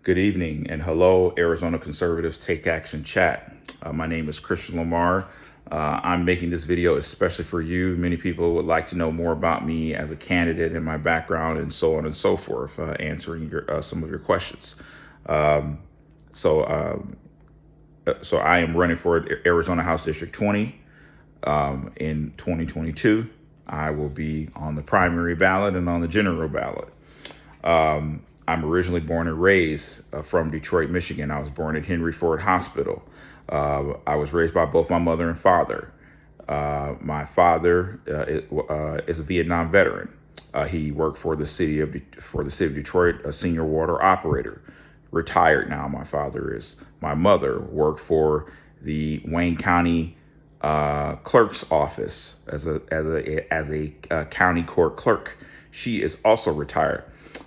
Good evening and hello, Arizona Conservatives Take Action Chat. My name is Christian Lamar. I'm making this video especially for you. Many people would like to know more about me as a candidate and my background and so on and so forth, answering some of your questions. So I am running for Arizona House District 20 in 2022. I will be on the primary ballot and on the general ballot. I'm originally born and raised from Detroit, Michigan. I was born at Henry Ford Hospital. I was raised by both my mother and father. My father is a Vietnam veteran. He worked for the city of Detroit, a senior water operator. Retired now. My father is. My mother worked for the Wayne County clerk's office as a county court clerk. She is also retired.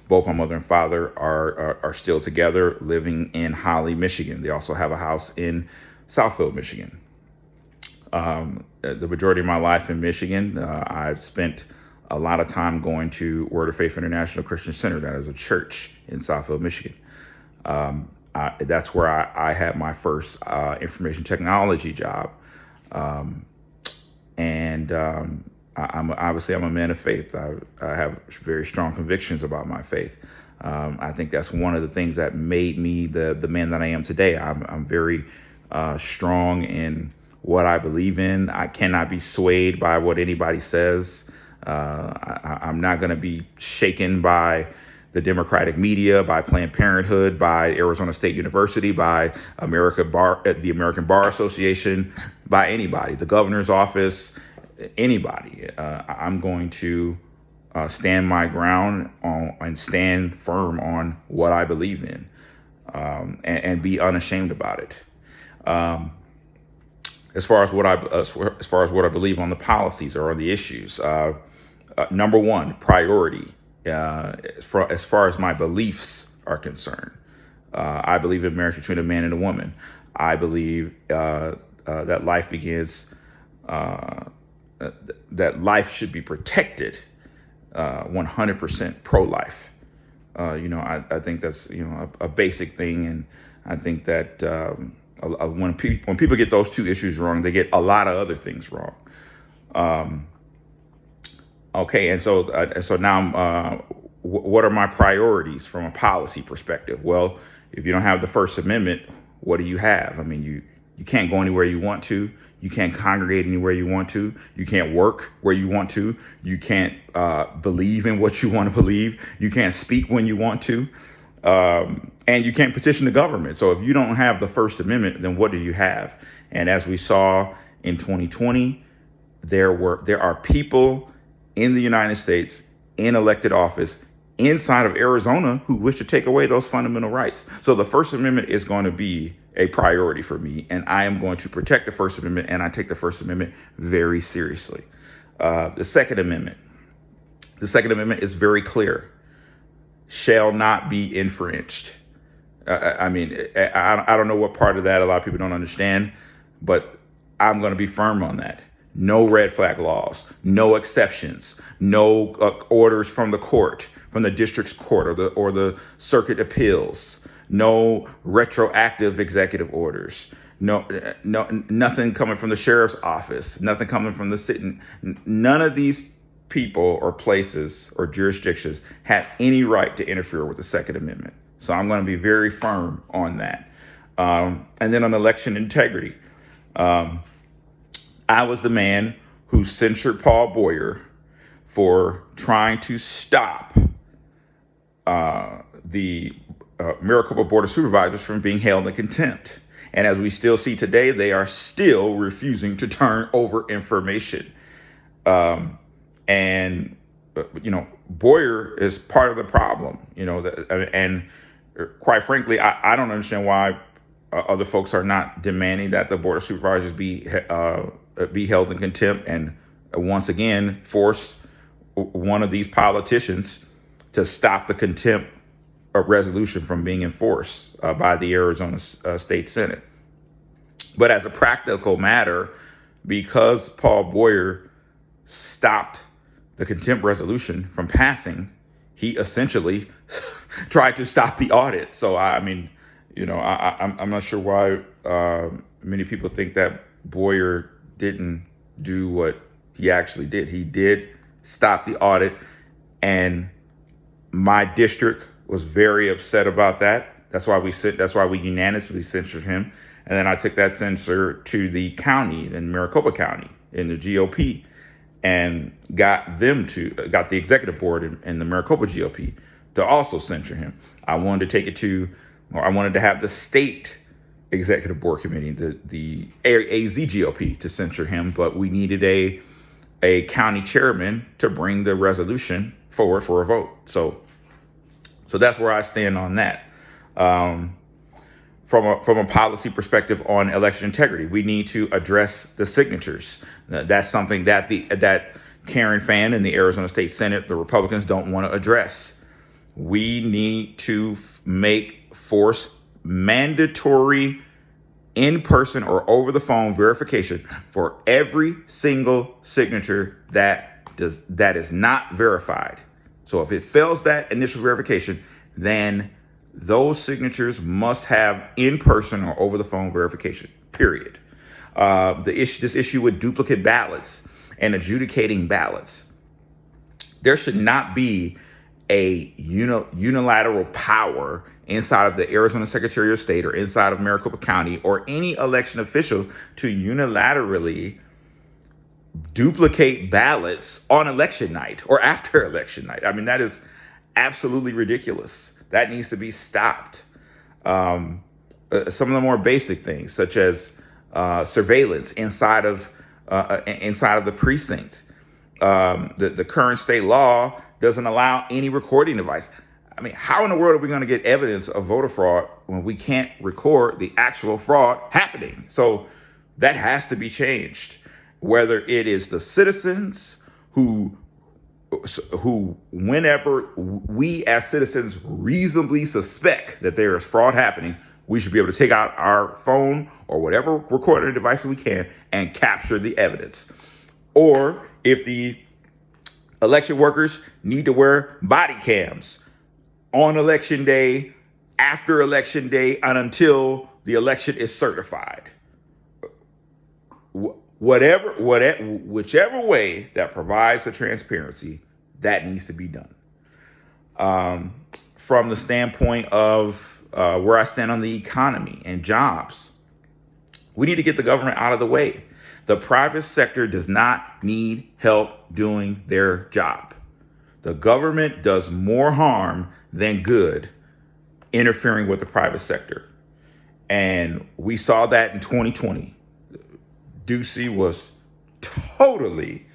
Both my mother and father are still together, living in Holly, Michigan. They also have a house in Southfield, Michigan. The majority of my life in Michigan, I've spent a lot of time going to Word of Faith International Christian Center. That is a church in Southfield, Michigan. That's where I had my first information technology job. I'm a man of faith. I have very strong convictions about my faith. I think that's one of the things that made me the man that I am today. I'm very strong in what I believe in. I cannot be swayed by what anybody says. I'm not going to be shaken by the Democratic media, by Planned Parenthood, by Arizona State University, by the American Bar Association, by anybody, the governor's office, anybody. I'm going to stand my ground and stand firm on what I believe in, and be unashamed about it. As far as what I believe on the policies or on the issues, number one, priority. As far as my beliefs are concerned, I believe in marriage between a man and a woman. I believe that life begins. That life should be protected, 100% pro-life. I think that's a basic thing, and I think that when people get those two issues wrong, they get a lot of other things wrong. Okay, and so now, what are my priorities from a policy perspective? Well, if you don't have the First Amendment, what do you have? I mean, you can't go anywhere you want to. You can't congregate anywhere you want to. You can't work where you want to. You can't believe in what you want to believe. You can't speak when you want to. And you can't petition the government. So if you don't have the First Amendment, then what do you have? And as we saw in 2020, there are people in the United States in elected office inside of Arizona who wish to take away those fundamental rights. So the First Amendment is going to be a priority for me, and I am going to protect the First Amendment, and I take the First Amendment very seriously. The Second Amendment is very clear. Shall not be infringed. I don't know what part of that a lot of people don't understand, but I'm going to be firm on that. No red flag laws, no exceptions, no orders from the court, from the district's court or the circuit appeals, no retroactive executive orders, nothing coming from the sheriff's office, nothing coming from the city. None of these people or places or jurisdictions have any right to interfere with the Second Amendment. So I'm going to be very firm on that. And then on election integrity, I was the man who censured Paul Boyer for trying to stop the Maricopa Board of Supervisors from being held in contempt. And as we still see today, they are still refusing to turn over information. Boyer is part of the problem, and quite frankly, I don't understand why other folks are not demanding that the Board of Supervisors be held in contempt and once again force one of these politicians to stop the contempt resolution from being enforced by the Arizona State Senate. But as a practical matter, because Paul Boyer stopped the contempt resolution from passing, he essentially tried to stop the audit. So I mean, I'm not sure why many people think that Boyer didn't do what he actually did. He did stop the audit, and my district was very upset about that. That's why we unanimously censured him. And then I took that censure to the county in Maricopa County in the GOP and got the executive board in the Maricopa GOP to also censure him. I wanted to have the state executive board committee, the AZ GOP, to censure him, but we needed a county chairman to bring the resolution forward for a vote. So that's where I stand on that. From a policy perspective on election integrity, we need to address the signatures. That's something that Karen Fann in the Arizona State Senate, the Republicans, don't want to address. We need to force mandatory in-person or over-the-phone verification for every single signature that is not verified. So if it fails that initial verification, then those signatures must have in-person or over-the-phone verification, period. This issue with duplicate ballots and adjudicating ballots. There should not be a unilateral power inside of the Arizona Secretary of State or inside of Maricopa County or any election official to unilaterally duplicate ballots on election night or after election night. I mean, that is absolutely ridiculous. That needs to be stopped. Some of the more basic things, such as surveillance inside of the precinct. The current state law doesn't allow any recording device. I mean, how in the world are we going to get evidence of voter fraud when we can't record the actual fraud happening? So that has to be changed. Whether it is the citizens who whenever we as citizens reasonably suspect that there is fraud happening, we should be able to take out our phone or whatever recording device we can and capture the evidence. Or if the election workers need to wear body cams on election day, after election day, and until the election is certified. Whichever way that provides the transparency, that needs to be done. From the standpoint of where I stand on the economy and jobs, we need to get the government out of the way. The private sector does not need help doing their job. The government does more harm than good interfering with the private sector. And we saw that in 2020. Ducey was totally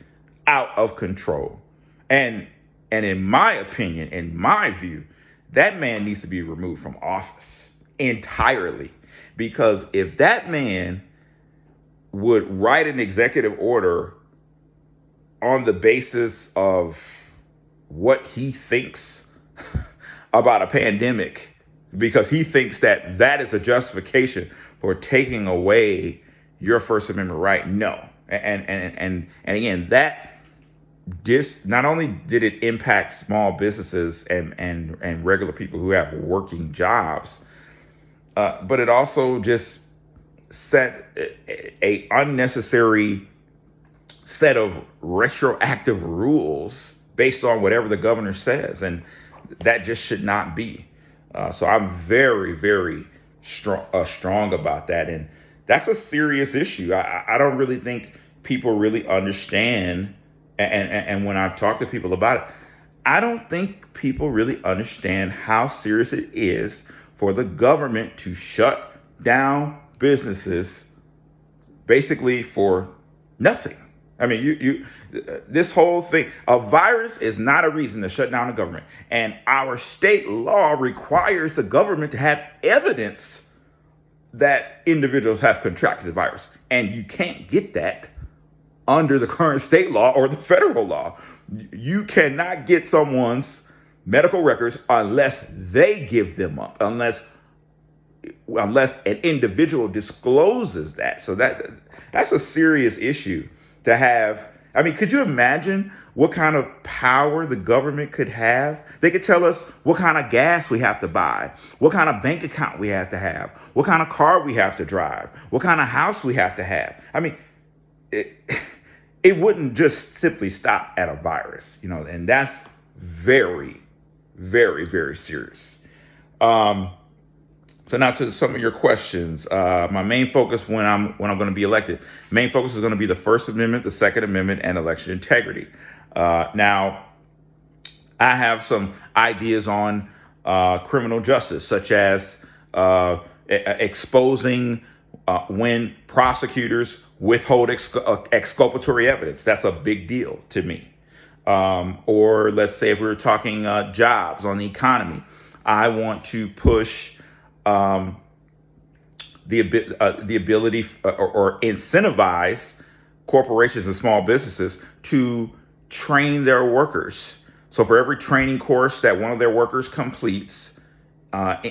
out of control. And in my opinion, in my view, that man needs to be removed from office entirely. Because if that man would write an executive order on the basis of what he thinks about a pandemic, because he thinks that is a justification for taking away your First Amendment right, no. And again, that not only did it impact small businesses and regular people who have working jobs, but it also just set a unnecessary set of retroactive rules based on whatever the governor says, and that just should not be. So I'm very, very strong about that, and that's a serious issue. I don't really think people really understand, and when I talk to people about it, I don't think people really understand how serious it is for the government to shut down businesses basically for nothing. I mean, this whole thing, a virus is not a reason to shut down the government. And our state law requires the government to have evidence that individuals have contracted the virus. And you can't get that under the current state law or the federal law. You cannot get someone's medical records unless they give them up, unless an individual discloses that. So that's a serious issue, to have I mean, could you imagine what kind of power the government could have? They could tell us what kind of gas we have to buy, what kind of bank account we have to have, what kind of car we have to drive, what kind of house we have to have. I mean, it, it wouldn't just simply stop at a virus, and that's very, very, very serious. So now to some of your questions. My main focus when I'm going to be elected, main focus is going to be the First Amendment, the Second Amendment, and election integrity. Now, I have some ideas on criminal justice, such as exposing when prosecutors withhold exculpatory evidence. That's a big deal to me. Or let's say if we were talking jobs on the economy, I want to push the ability or incentivize corporations and small businesses to train their workers. So for every training course that one of their workers completes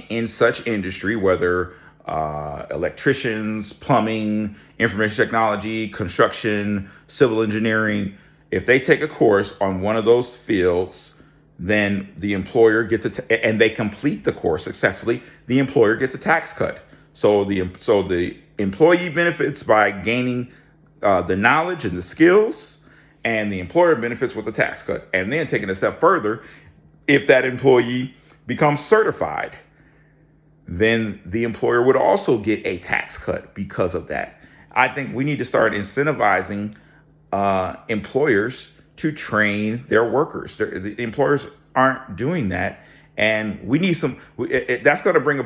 in such industry, whether electricians, plumbing, information technology, construction, civil engineering, if they take a course on one of those fields, then the employer gets and they complete the course successfully, the employer gets a tax cut. So the employee benefits by gaining the knowledge and the skills, and the employer benefits with the tax cut. And then taking a step further, if that employee becomes certified, then the employer would also get a tax cut because of that. I think we need to start incentivizing employers to train their workers. The employers aren't doing that, and we need some. That's going to bring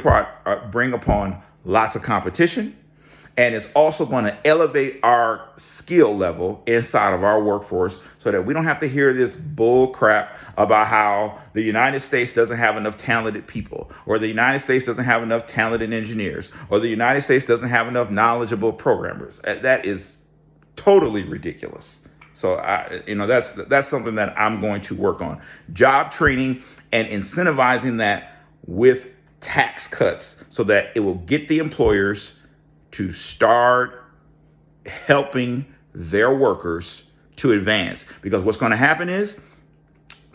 upon lots of competition, and it's also going to elevate our skill level inside of our workforce, so that we don't have to hear this bull crap about how the United States doesn't have enough talented people, or the United States doesn't have enough talented engineers, or the United States doesn't have enough knowledgeable programmers. That is totally ridiculous. So that's something that I'm going to work on. Job training and incentivizing that with tax cuts, so that it will get the employers to start helping their workers to advance. Because what's going to happen is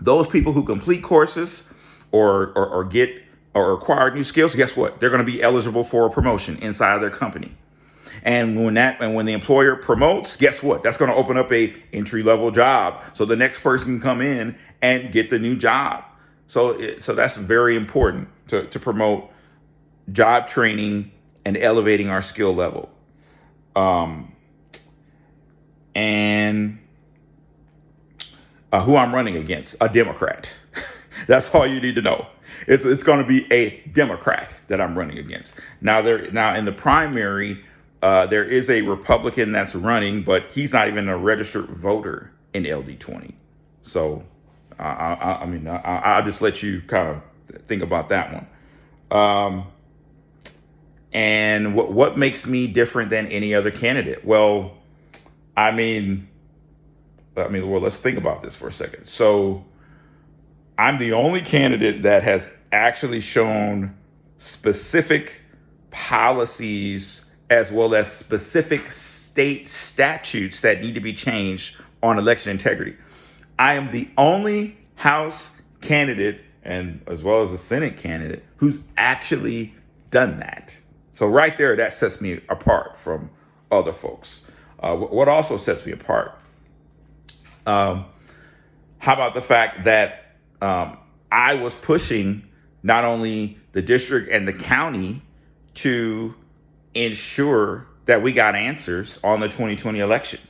those people who complete courses or get or acquire new skills, guess what? They're going to be eligible for a promotion inside of their company. And when the employer promotes, guess what? That's going to open up a entry-level job, so the next person can come in and get the new job. So that's very important to promote job training and elevating our skill level. And who I'm running against, a Democrat. That's all you need to know. It's going to be a Democrat that I'm running against. Now in the primary, there is a Republican that's running, but he's not even a registered voter in LD20. So, I'll just let you kind of think about that one. And what makes me different than any other candidate? Well, let's think about this for a second. So, I'm the only candidate that has actually shown specific policies as well as specific state statutes that need to be changed on election integrity. I am the only House candidate, and as well as a Senate candidate, who's actually done that. So right there, that sets me apart from other folks. What also sets me apart? How about the fact that I was pushing not only the district and the county to ensure that we got answers on the 2020 election.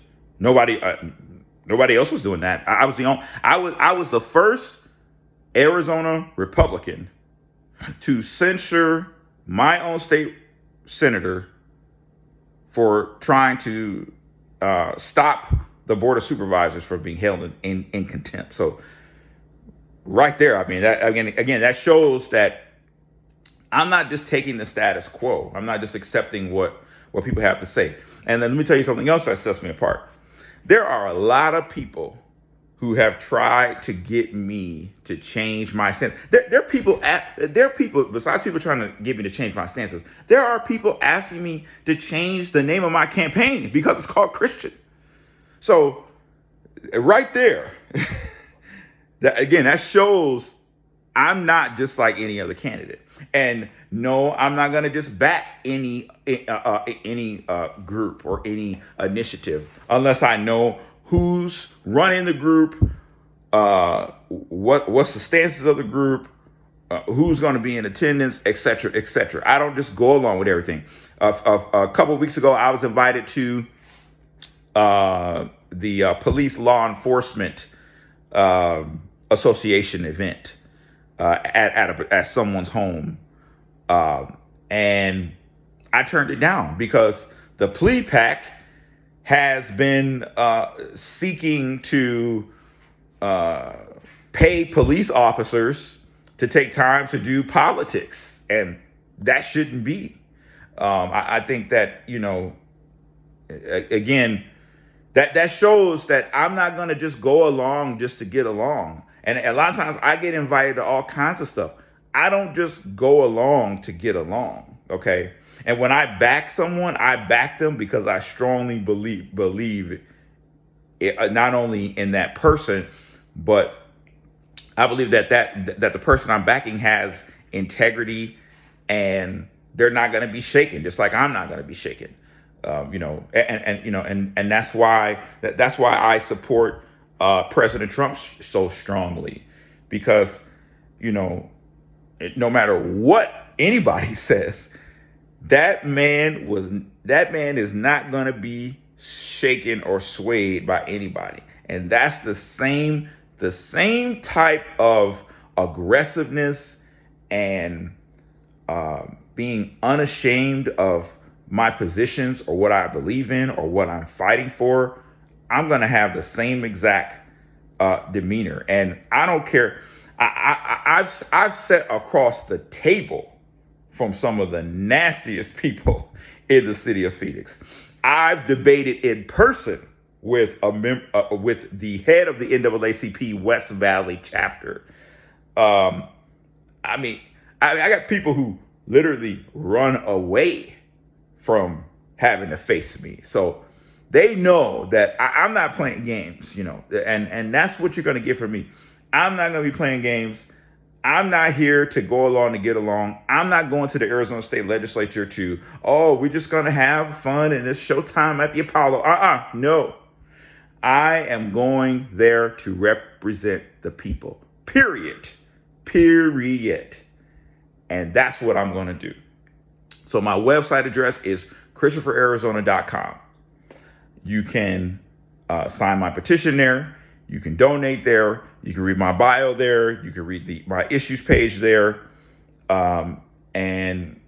Nobody else was doing that. I was the first Arizona Republican to censure my own state senator for trying to stop the Board of Supervisors from being held in contempt. So right there, that shows that I'm not just taking the status quo. I'm not just accepting what people have to say. And then let me tell you something else that sets me apart. There are a lot of people who have tried to get me to change my stance. There are people, besides people trying to get me to change my stances, there are people asking me to change the name of my campaign because it's called Christian. So right there. That shows I'm not just like any other candidate. And no, I'm not going to just back any group or any initiative unless I know who's running the group, what's the stances of the group, who's going to be in attendance, et cetera, et cetera. I don't just go along with everything. A couple of weeks ago, I was invited to the police law enforcement association event at someone's home, and I turned it down because the plea pack has been seeking to pay police officers to take time to do politics, and that shouldn't be. I think that, again, that shows that I'm not going to just go along just to get along. And a lot of times I get invited to all kinds of stuff. I don't just go along to get along, okay? And when I back someone, I back them because I strongly believe it, not only in that person, but I believe that the person I'm backing has integrity, and they're not going to be shaken, just like I'm not going to be shaken. And that's why I support President Trump so strongly, because no matter what anybody says, that man is not going to be shaken or swayed by anybody, and that's the same type of aggressiveness and being unashamed of my positions or what I believe in or what I'm fighting for. I'm going to have the same exact demeanor, and I don't care. I've sat across the table from some of the nastiest people in the city of Phoenix. I've debated in person with with the head of the NAACP West Valley chapter. I got people who literally run away from having to face me. So they know that I'm not playing games, and that's what you're going to get from me. I'm not going to be playing games. I'm not here to go along to get along. I'm not going to the Arizona State Legislature we're just going to have fun and it's showtime at the Apollo. No. I am going there to represent the people. Period. And that's what I'm going to do. So my website address is ChristopherArizona.com. You can sign my petition there. You can donate there. You can read my bio there. You can read my issues page there. And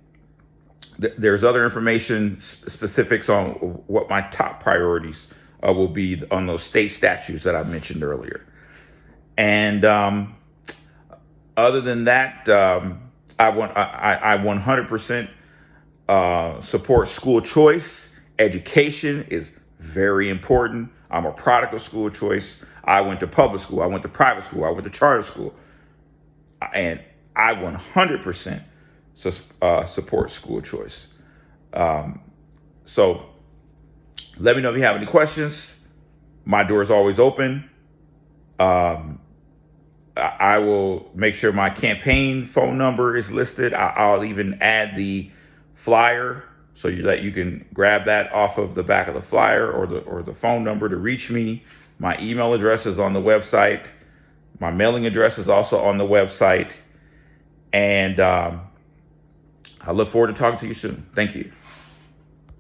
there's other information, specifics on what my top priorities will be on those state statutes that I mentioned earlier. And other than that, I 100% support school choice. Education is very important. I'm a product of school choice. I went to public school. I went to private school. I went to charter school. And I 100% support school choice. So let me know if you have any questions. My door is always open. I will make sure my campaign phone number is listed. I'll even add the flyer so that you can grab that off of the back of the flyer, or the phone number to reach me. My email address is on the website. My mailing address is also on the website. And I look forward to talking to you soon. Thank you.